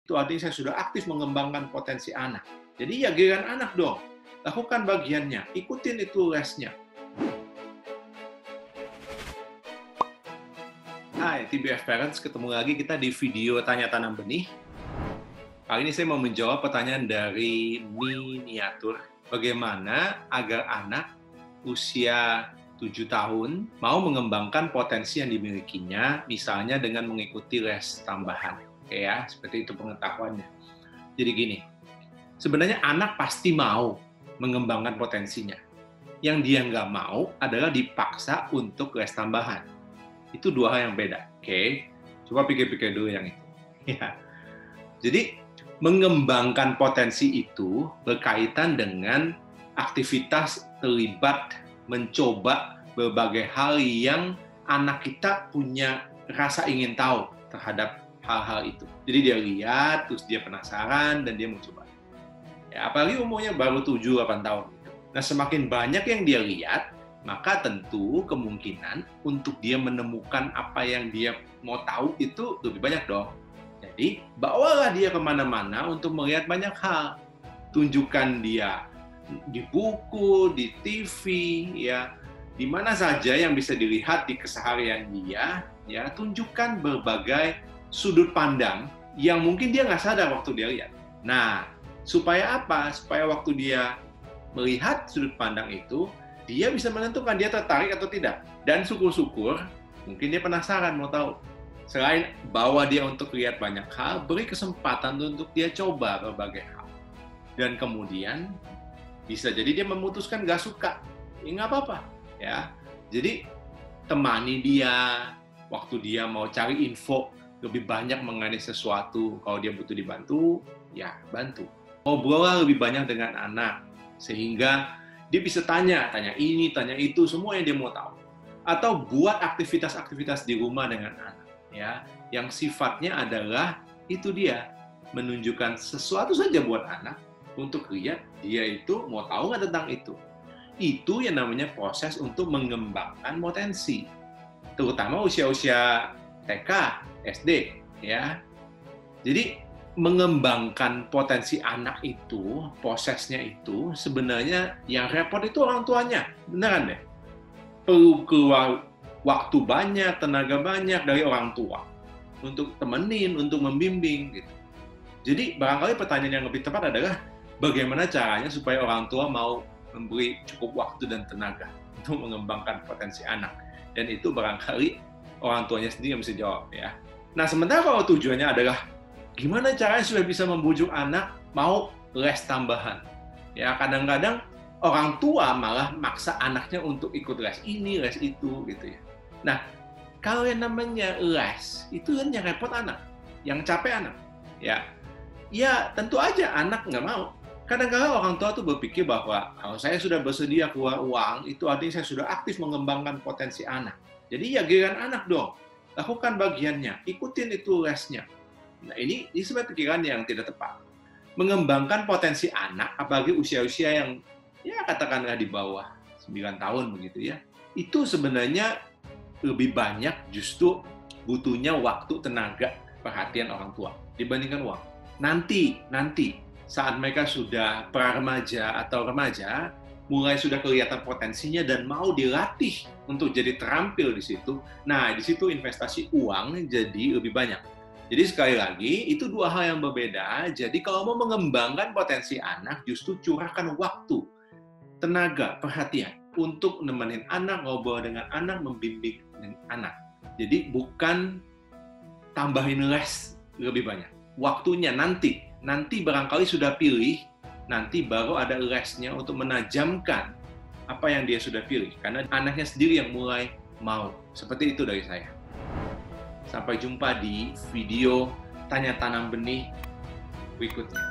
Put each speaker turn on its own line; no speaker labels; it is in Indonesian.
Itu artinya saya sudah aktif mengembangkan potensi anak. Jadi ya giliran anak dong, lakukan bagiannya, ikutin itu lesnya. Hai, TBF Parents, ketemu lagi kita di video Tanya Tanam Benih. Kali ini saya mau menjawab pertanyaan dari Miniatur. Bagaimana agar anak usia 7 tahun mau mengembangkan potensi yang dimilikinya, misalnya dengan mengikuti les tambahan. Oke ya, seperti itu pengetahuannya. Jadi gini, sebenarnya anak pasti mau mengembangkan potensinya. Yang dia nggak mau adalah dipaksa untuk les tambahan. Itu dua hal yang beda, oke? Coba pikir-pikir dulu yang itu. Ya. Jadi, mengembangkan potensi itu berkaitan dengan aktivitas terlibat mencoba berbagai hal yang anak kita punya rasa ingin tahu terhadap hal-hal itu. Jadi dia lihat, terus dia penasaran, dan dia mau coba. Ya, apalagi umurnya baru 7-8 tahun. Nah, semakin banyak yang dia lihat, maka tentu kemungkinan untuk dia menemukan apa yang dia mau tahu itu lebih banyak dong. Jadi, bawalah dia kemana-mana untuk melihat banyak hal. Tunjukkan dia di buku, di TV, ya, di mana saja yang bisa dilihat di keseharian dia, ya, tunjukkan berbagai sudut pandang yang mungkin dia nggak sadar waktu dia lihat. Nah, supaya apa? Supaya waktu dia melihat sudut pandang itu, dia bisa menentukan dia tertarik atau tidak. Dan syukur-syukur, mungkin dia penasaran mau tahu. Selain bawa dia untuk lihat banyak hal, beri kesempatan untuk dia coba berbagai hal. Dan kemudian, bisa jadi dia memutuskan nggak suka. Ya nggak apa-apa. Ya. Jadi, temani dia, waktu dia mau cari info lebih banyak mengenai sesuatu, kalau dia butuh dibantu, ya bantu. Ngobrol lebih banyak dengan anak, sehingga dia bisa tanya ini, tanya itu, semua yang dia mau tahu. Atau buat aktivitas-aktivitas di rumah dengan anak, ya, yang sifatnya adalah itu dia menunjukkan sesuatu saja buat anak untuk lihat dia itu mau tahu nggak tentang itu. Itu yang namanya proses untuk mengembangkan potensi, terutama usia-usia TK, SD, ya. Jadi mengembangkan potensi anak itu, prosesnya itu sebenarnya yang repot itu orang tuanya, beneran deh. Perlu keluar waktu banyak, tenaga banyak dari orang tua untuk temenin, untuk membimbing, gitu. Jadi barangkali pertanyaan yang lebih tepat adalah bagaimana caranya supaya orang tua mau memberi cukup waktu dan tenaga untuk mengembangkan potensi anak. Dan itu barangkali orang tuanya sendiri yang bisa jawab, ya. Nah, sementara kalau tujuannya adalah gimana caranya supaya bisa membujuk anak mau les tambahan. Ya, kadang-kadang orang tua malah maksa anaknya untuk ikut les ini, les itu, gitu ya. Nah, kalau yang namanya les, itu kan yang repot anak, yang capek anak. Ya tentu aja anak nggak mau. Kadang-kadang orang tua tuh berpikir bahwa kalau saya sudah bersedia keluar uang, itu artinya saya sudah aktif mengembangkan potensi anak. Jadi ya giliran anak dong, lakukan bagiannya, ikutin itu lesnya. Nah, ini sebenarnya pikiran yang tidak tepat. Mengembangkan potensi anak, apalagi usia-usia yang ya katakanlah di bawah 9 tahun begitu ya, itu sebenarnya lebih banyak justru butuhnya waktu, tenaga, perhatian orang tua dibandingkan uang. Nanti saat mereka sudah pra-remaja atau remaja, mulai sudah kelihatan potensinya dan mau dilatih untuk jadi terampil di situ. Nah, di situ investasi uang jadi lebih banyak. Jadi sekali lagi, itu dua hal yang berbeda. Jadi kalau mau mengembangkan potensi anak, justru curahkan waktu, tenaga, perhatian untuk nemenin anak, ngobrol dengan anak, membimbing dengan anak. Jadi bukan tambahin les lebih banyak. Waktunya nanti barangkali sudah pilih, nanti baru ada lesnya untuk menajamkan apa yang dia sudah pilih. Karena anaknya sendiri yang mulai mau. Seperti itu dari saya. Sampai jumpa di video Tanya Tanam Benih berikutnya.